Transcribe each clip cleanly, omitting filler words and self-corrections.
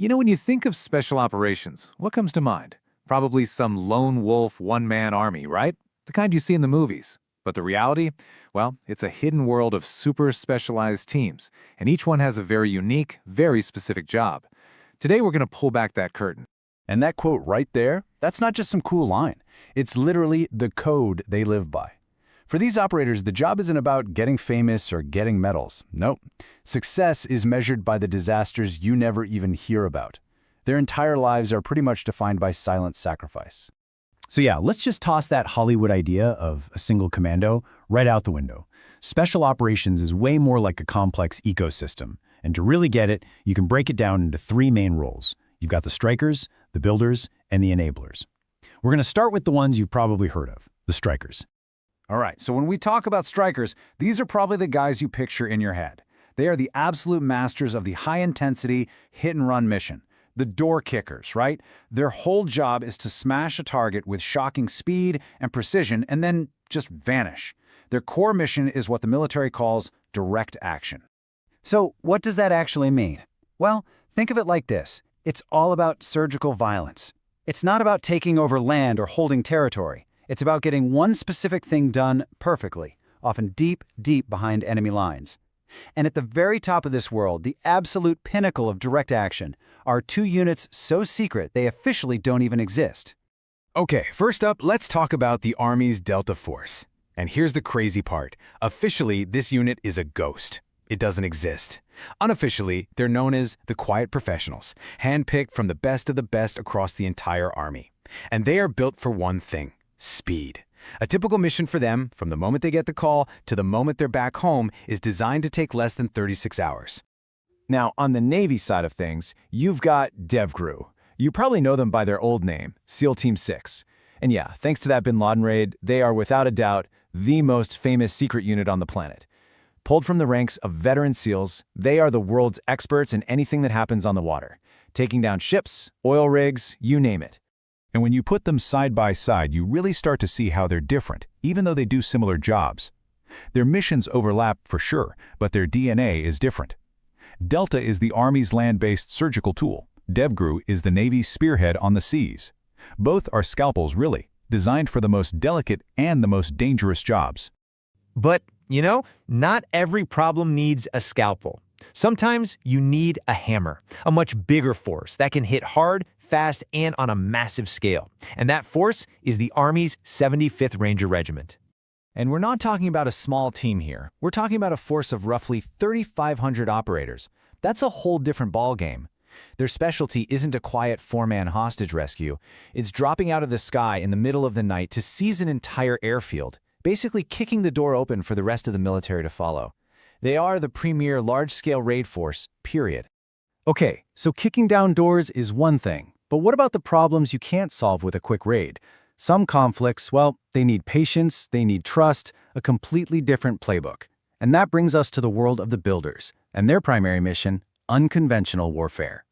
When you think of special operations, what comes to mind? Probably some lone wolf, one-man army, right? The kind you see in the movies. But the reality? Well, it's a hidden world of super specialized teams, and each one has a very unique, very specific job. Today we're going to pull back that curtain. And that quote right there, that's not just some cool line. It's literally the code they live by. For these operators, the job isn't about getting famous or getting medals. Nope. Success is measured by the disasters you never even hear about. Their entire lives are pretty much defined by silent sacrifice. So yeah, let's just toss that Hollywood idea of a single commando right out the window. Special operations is way more like a complex ecosystem. And to really get it, you can break it down into three main roles. You've got the strikers, the builders, and the enablers. We're going to start with the ones you've probably heard of, the strikers. All right, so when we talk about strikers, these are probably the guys you picture in your head. They are the absolute masters of the high-intensity, hit-and-run mission. The door kickers, right? Their whole job is to smash a target with shocking speed and precision and then just vanish. Their core mission is what the military calls direct action. So what does that actually mean? Well, think of it like this. It's all about surgical violence. It's not about taking over land or holding territory. It's about getting one specific thing done perfectly, often deep, deep behind enemy lines. And at the very top of this world, the absolute pinnacle of direct action, are two units so secret they officially don't even exist. Okay, first up, let's talk about the Army's Delta Force. And here's the crazy part. Officially, this unit is a ghost. It doesn't exist. Unofficially, they're known as the Quiet Professionals, handpicked from the best of the best across the entire Army. And they are built for one thing: speed. A typical mission for them, from the moment they get the call to the moment they're back home, is designed to take less than 36 hours. Now, on the Navy side of things, you've got DevGru. You probably know them by their old name, SEAL Team 6. And yeah, thanks to that bin Laden raid, they are without a doubt the most famous secret unit on the planet. Pulled from the ranks of veteran SEALs, they are the world's experts in anything that happens on the water, taking down ships, oil rigs, you name it. And when you put them side by side, you really start to see how they're different, even though they do similar jobs. Their missions overlap for sure, but their DNA is different. Delta is the Army's land-based surgical tool. DevGru is the Navy's spearhead on the seas. Both are scalpels, really, designed for the most delicate and the most dangerous jobs. But, not every problem needs a scalpel. Sometimes you need a hammer, a much bigger force that can hit hard, fast, and on a massive scale. And that force is the Army's 75th Ranger Regiment. And we're not talking about a small team here. We're talking about a force of roughly 3,500 operators. That's a whole different ballgame. Their specialty isn't a quiet four-man hostage rescue. It's dropping out of the sky in the middle of the night to seize an entire airfield, basically kicking the door open for the rest of the military to follow. They are the premier large-scale raid force, period. Okay, so kicking down doors is one thing, but what about the problems you can't solve with a quick raid? Some conflicts, well, they need patience, they need trust, a completely different playbook. And that brings us to the world of the builders, and their primary mission, unconventional warfare.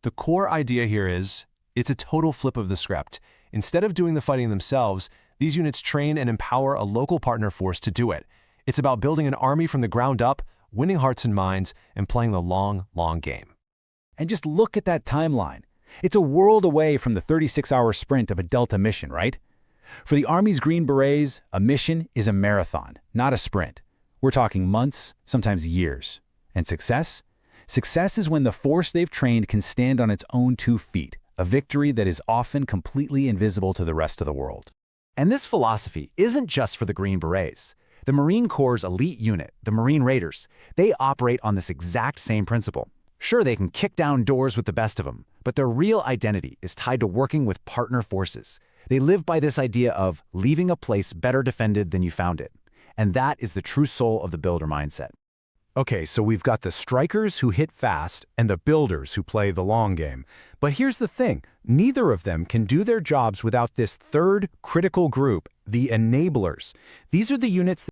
The core idea here is, it's a total flip of the script. Instead of doing the fighting themselves, these units train and empower a local partner force to do it. It's about building an army from the ground up, winning hearts and minds, and playing the long, long game. And just look at that timeline. It's a world away from the 36-hour sprint of a Delta mission, right? For the Army's Green Berets, a mission is a marathon, not a sprint. We're talking months, sometimes years. And success? Success is when the force they've trained can stand on its own 2 feet, a victory that is often completely invisible to the rest of the world. And this philosophy isn't just for the Green Berets. The Marine Corps' elite unit, the Marine Raiders, they operate on this exact same principle. Sure, they can kick down doors with the best of them, but their real identity is tied to working with partner forces. They live by this idea of leaving a place better defended than you found it. And that is the true soul of the builder mindset. Okay, so we've got the strikers who hit fast and the builders who play the long game. But here's the thing, neither of them can do their jobs without this third critical group, the enablers. These are the units